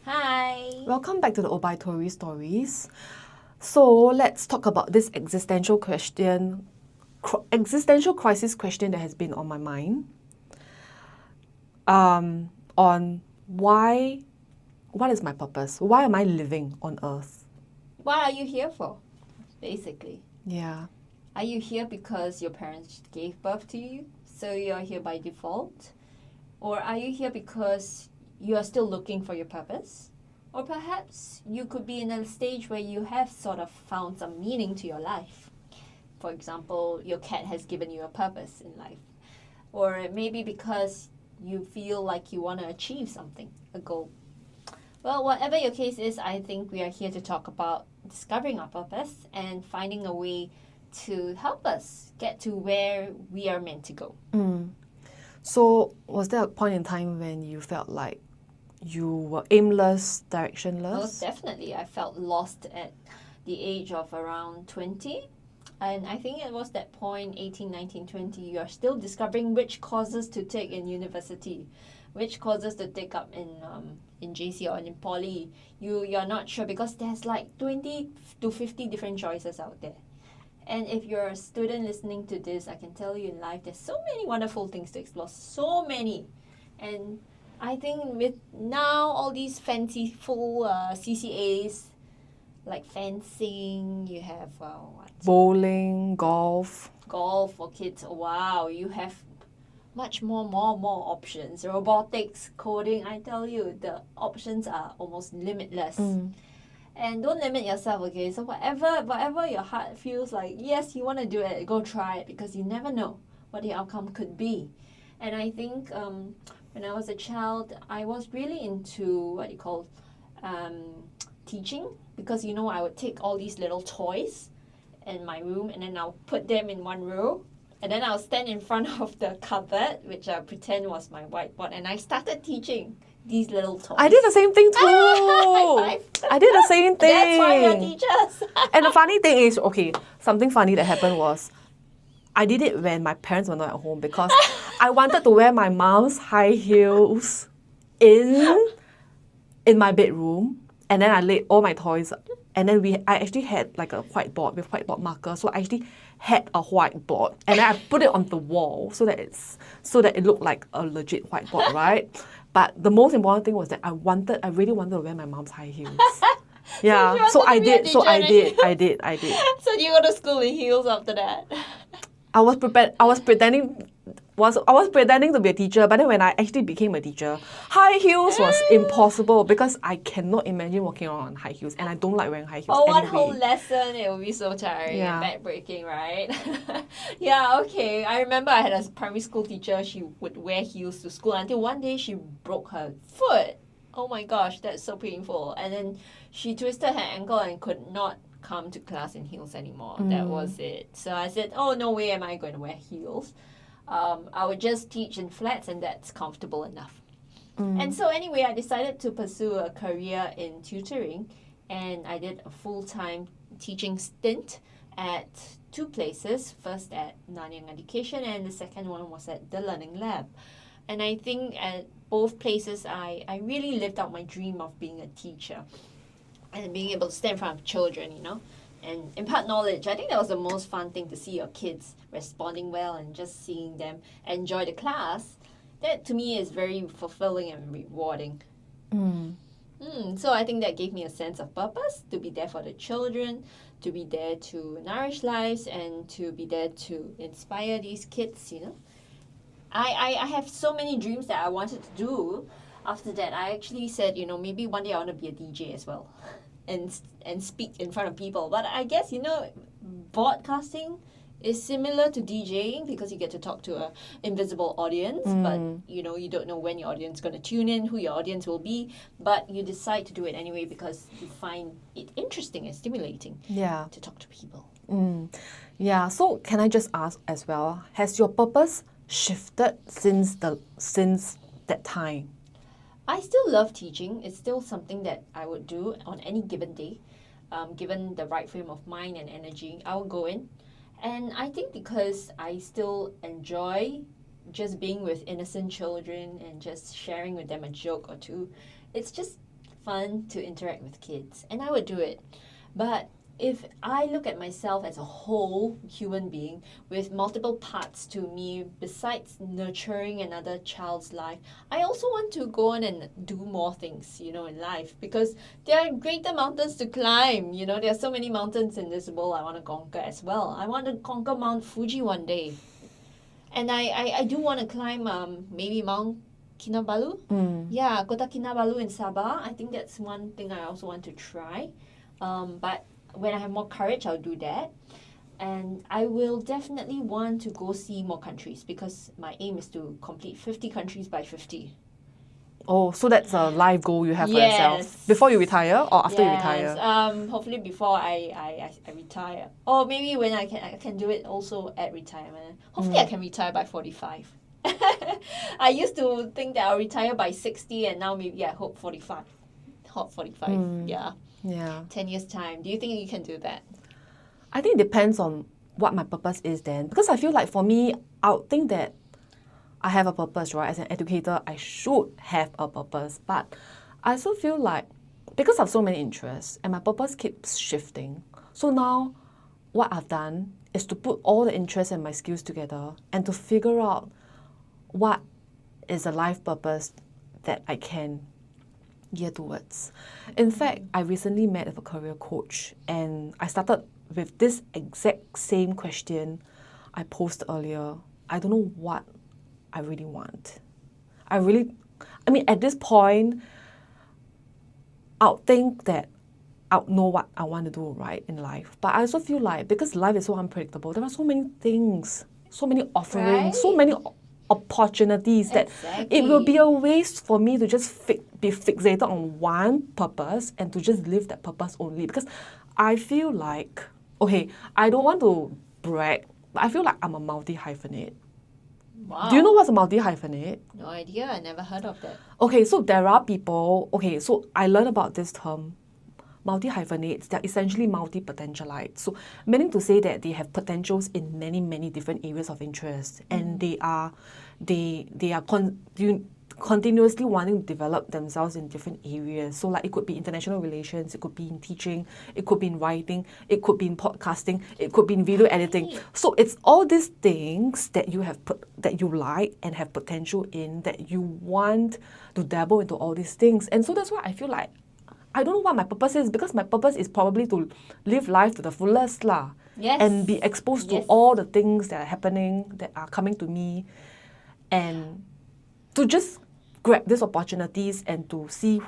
Hi. Welcome back to the Obituary Stories. So let's talk about this existential crisis question that has been on my mind. On what is my purpose? Why am I living on Earth? What are you here for, basically? Yeah. Are you here because your parents gave birth to you, so you're here by default? Or are you here because you are still looking for your purpose? Or perhaps you could be in a stage where you have sort of found some meaning to your life. For example, your cat has given you a purpose in life. Or maybe because you feel like you want to achieve something, a goal. Well, whatever your case is, I think we are here to talk about discovering our purpose and finding a way to help us get to where we are meant to go. So was there a point in time when you felt like you were aimless, directionless? Most definitely. I felt lost at the age of around 20. And I think it was that point, 18, 19, 20, you are still discovering which courses to take in university, which courses to take up in JC or in poly. You're not sure because there's like 20 to 50 different choices out there. And if you're a student listening to this, I can tell you in life, there's so many wonderful things to explore, so many. And I think with now all these fanciful CCAs, like fencing, you have Bowling, golf. golf for kids. Wow, you have much more options. Robotics, coding, I tell you, the options are almost limitless. And don't limit yourself, okay? So whatever your heart feels like, yes, you want to do it, go try it, because you never know what the outcome could be. And I think when I was a child, I was really into teaching, because I would take all these little toys in my room and then I'll put them in one row, and then I'll stand in front of the cupboard, which I pretend was my whiteboard, and I started teaching these little toys. I did the same thing too. I did the same thing. That's why you're teachers. And the funny thing is, okay, something funny that happened was, I did it when my parents were not at home because I wanted to wear my mom's high heels in my bedroom, and then I laid all my toys, and then I actually had like a whiteboard with whiteboard marker, so I actually had a whiteboard, and then I put it on the wall so that it looked like a legit whiteboard, right? But the most important thing was that I really wanted to wear my mom's high heels. Yeah, so I did. So I did. So you go to school in heels after that? I was pretending to be a teacher, but then when I actually became a teacher, high heels was impossible because I cannot imagine walking around on high heels, and I don't like wearing high heels anyway. One whole lesson, it would be so tiring and back-breaking, right? Yeah, okay. I remember I had a primary school teacher. She would wear heels to school until one day she broke her foot. Oh my gosh, that's so painful. And then she twisted her ankle and could not come to class in heels anymore. That was it. So I said, oh, no way am I going to wear heels. I would just teach in flats, and that's comfortable enough. And so anyway, I decided to pursue a career in tutoring, and I did a full-time teaching stint at two places. First at Nanyang Education, and the second one was at the Learning Lab. And I think at both places, I really lived out my dream of being a teacher and being able to stand in front of children, and impart knowledge. I think that was the most fun thing, to see your kids responding well and just seeing them enjoy the class. That to me is very fulfilling and rewarding. So I think that gave me a sense of purpose, to be there for the children, to be there to nourish lives, and to be there to inspire these kids, I have so many dreams that I wanted to do. After that, I actually said, maybe one day I want to be a DJ as well and speak in front of people. But I guess, broadcasting is similar to DJing because you get to talk to an invisible audience, but, you don't know when your audience is going to tune in, who your audience will be, but you decide to do it anyway because you find it interesting and stimulating to talk to people. Yeah, so can I just ask as well, has your purpose shifted since that time? I still love teaching. It's still something that I would do on any given day. Given the right frame of mind and energy, I will go in. And I think because I still enjoy just being with innocent children and just sharing with them a joke or two, it's just fun to interact with kids, and I would do it. But if I look at myself as a whole human being with multiple parts to me besides nurturing another child's life, I also want to go on and do more things, you know, in life, because there are greater mountains to climb. You know, there are so many mountains in this world I want to conquer as well. I want to conquer Mount Fuji one day. And I do want to climb maybe Mount Kinabalu. Yeah, Kota Kinabalu in Sabah. I think that's one thing I also want to try. But when I have more courage, I'll do that. And I will definitely want to go see more countries, because my aim is to complete 50 countries by 50. Oh, so that's a life goal you have for yourself before you retire or after you retire? Hopefully before I retire, or maybe when I can do it also at retirement. Hopefully I can retire by 45. I used to think that I'll retire by 60, and now maybe I hope 45. Hope 45. Yeah. 10 years time. Do you think you can do that? I think it depends on what my purpose is then. Because I feel like for me, I would think that I have a purpose, right? As an educator, I should have a purpose. But I also feel like because I have so many interests and my purpose keeps shifting. So now what I've done is to put all the interests and my skills together and to figure out what is a life purpose that I can gear towards. In fact, I recently met with a career coach, and I started with this exact same question I posed earlier. I don't know what I really want. I mean, at this point, I'll think that I'll know what I want to do, right, in life. But I also feel like because life is so unpredictable, there are so many things, so many offerings, so many opportunities that it will be a waste for me to just be fixated on one purpose and to just live that purpose only. Because I feel like, okay, I don't want to brag, but I feel like I'm a multi-hyphenate. Wow. Do you know what's a multi-hyphenate? No idea. I never heard of that. Okay, so there are people, so I learned about this term, multi-hyphenates. They're essentially multi-potentialites. So meaning to say that they have potentials in many, many different areas of interest, and they are continuously wanting to develop themselves in different areas. So like it could be international relations, it could be in teaching, it could be in writing, it could be in podcasting, it could be in video editing. So it's all these things that you have that you like and have potential in, that you want to dabble into all these things. And so that's why I feel like I don't know what my purpose is, because my purpose is probably to live life to the fullest lah. Yes. And be exposed to all the things that are happening, that are coming to me, and to just grab these opportunities and to see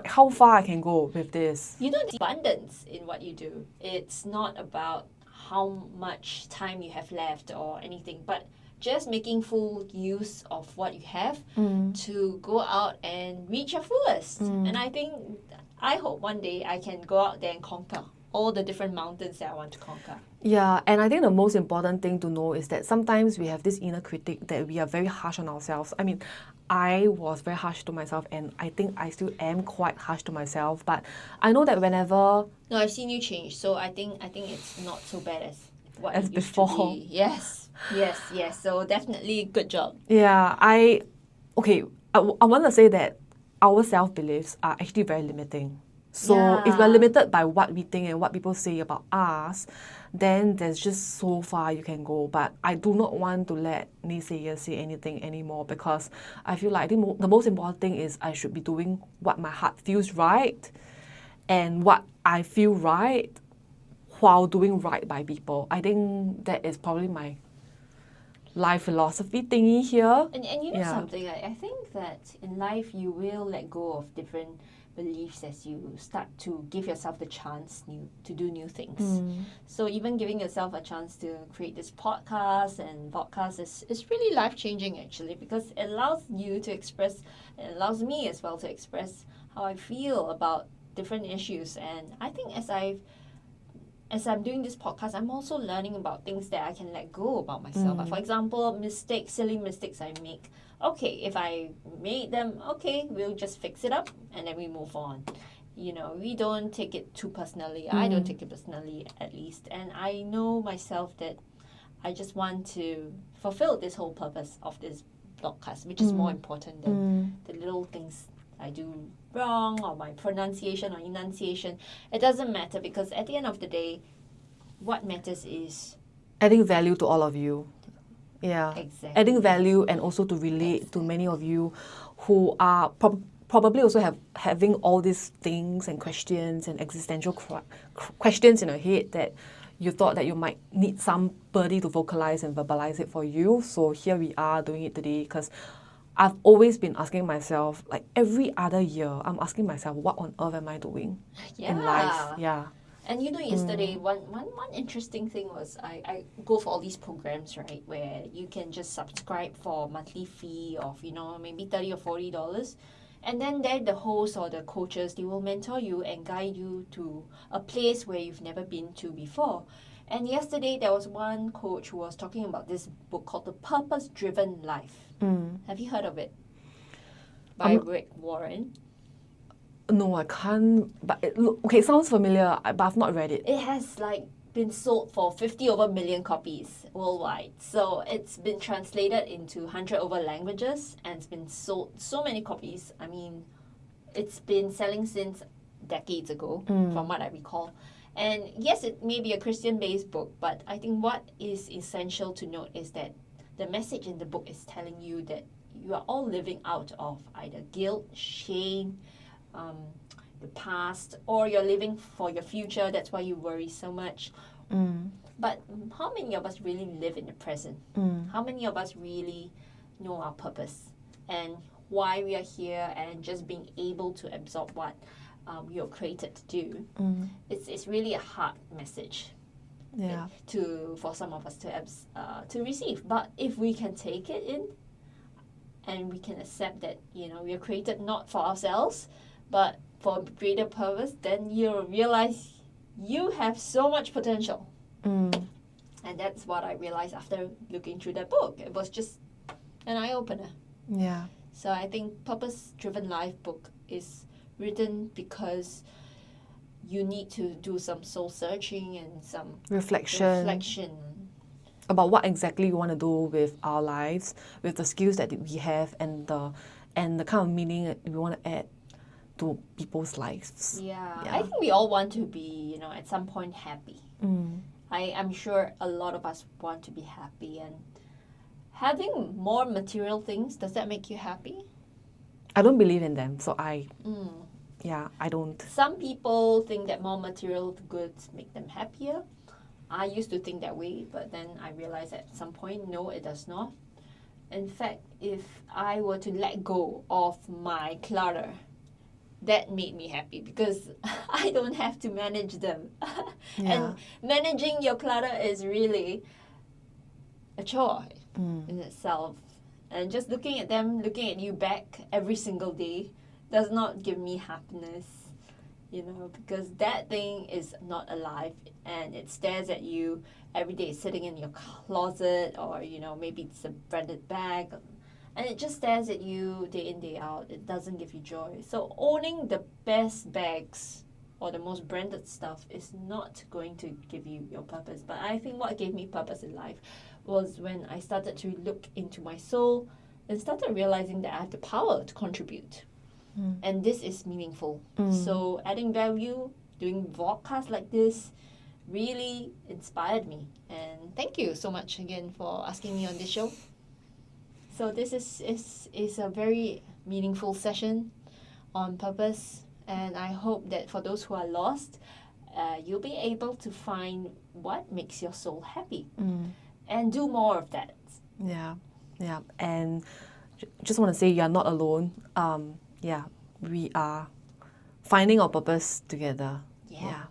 how far I can go with this. You know, the abundance in what you do. It's not about how much time you have left or anything, but just making full use of what you have to go out and reach your fullest. And I hope one day I can go out there and conquer all the different mountains that I want to conquer. Yeah, and I think the most important thing to know is that sometimes we have this inner critic that we are very harsh on ourselves. I mean, I was very harsh to myself, and I think I still am quite harsh to myself. But I know that whenever... No, I've seen you change, so I think it's not so bad as what it used before. To be. Yes. So definitely good job. Yeah, I want to say that our self-beliefs are actually very limiting. So if we're limited by what we think and what people say about us, then there's just so far you can go. But I do not want to let naysayers say anything anymore, because I feel like the most important thing is I should be doing what my heart feels right and what I feel right while doing right by people. I think that is probably my life philosophy thingy here. And you know something, I think that in life you will let go of different beliefs as you start to give yourself the chance to do new things. So even giving yourself a chance to create this podcast and Vodcast is really life-changing actually, because it allows you to express, it allows me as well to express how I feel about different issues. And I think as I'm doing this podcast, I'm also learning about things that I can let go about myself. For example, silly mistakes I make. Okay, if I made them, okay, we'll just fix it up and then we move on. You know, we don't take it too personally. I don't take it personally, at least. And I know myself that I just want to fulfill this whole purpose of this podcast, which is more important than the little things I do wrong, or my pronunciation or enunciation. It doesn't matter, because at the end of the day, what matters is adding value to all of you. Yeah. Exactly. Adding value, and also to relate to many of you who are probably also having all these things and questions and existential questions in your head that you thought that you might need somebody to vocalize and verbalize it for you. So here we are doing it today, because I've always been asking myself, like every other year, I'm asking myself, what on earth am I doing in life? Yeah. And yesterday, one interesting thing was I go for all these programs, right, where you can just subscribe for a monthly fee of, maybe $30 or $40. And then the host or the coaches, they will mentor you and guide you to a place where you've never been to before. And yesterday, there was one coach who was talking about this book called The Purpose-Driven Life. Have you heard of it? By Rick Warren. No, I can't. But it sounds familiar, but I've not read it. It has been sold for 50 over million copies worldwide. So it's been translated into 100 over languages, and it's been sold so many copies. I mean, it's been selling since decades ago, from what I recall. And yes, it may be a Christian-based book, but I think what is essential to note is that the message in the book is telling you that you are all living out of either guilt, shame, the past, or you're living for your future. That's why you worry so much. But how many of us really live in the present? How many of us really know our purpose and why we are here, and just being able to absorb what you're created to do? It's really a hard message. Yeah. For some of us to receive. But if we can take it in, and we can accept that we are created not for ourselves, but for a greater purpose, then you'll realize you have so much potential. And that's what I realized after looking through that book. It was just an eye-opener. Yeah. So I think Purpose-Driven Life book is written because you need to do some soul searching and some reflection about what exactly we want to do with our lives, with the skills that we have, and the kind of meaning that we want to add to people's lives. Yeah. I think we all want to be, at some point happy. I'm sure a lot of us want to be happy, and having more material things, does that make you happy? I don't believe in them, so I don't. Some people think that more material goods make them happier. I used to think that way, but then I realized at some point, no, it does not. In fact, if I were to let go of my clutter, that made me happy, because I don't have to manage them. And managing your clutter is really a chore in itself. And just looking at them, looking at you back every single day, does not give me happiness, because that thing is not alive, and it stares at you every day. It's sitting in your closet, or maybe it's a branded bag, and it just stares at you day in, day out. It doesn't give you joy. So owning the best bags or the most branded stuff is not going to give you your purpose. But I think what gave me purpose in life was when I started to look into my soul and started realizing that I have the power to contribute. And this is meaningful. So adding value, doing vodcasts like this, really inspired me. And thank you so much again for asking me on this show. So this is a very meaningful session on purpose, and I hope that for those who are lost, you'll be able to find what makes your soul happy, and do more of that. Yeah, and just want to say you're not alone. We are finding our purpose together. Yeah.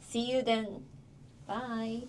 See you then. Bye.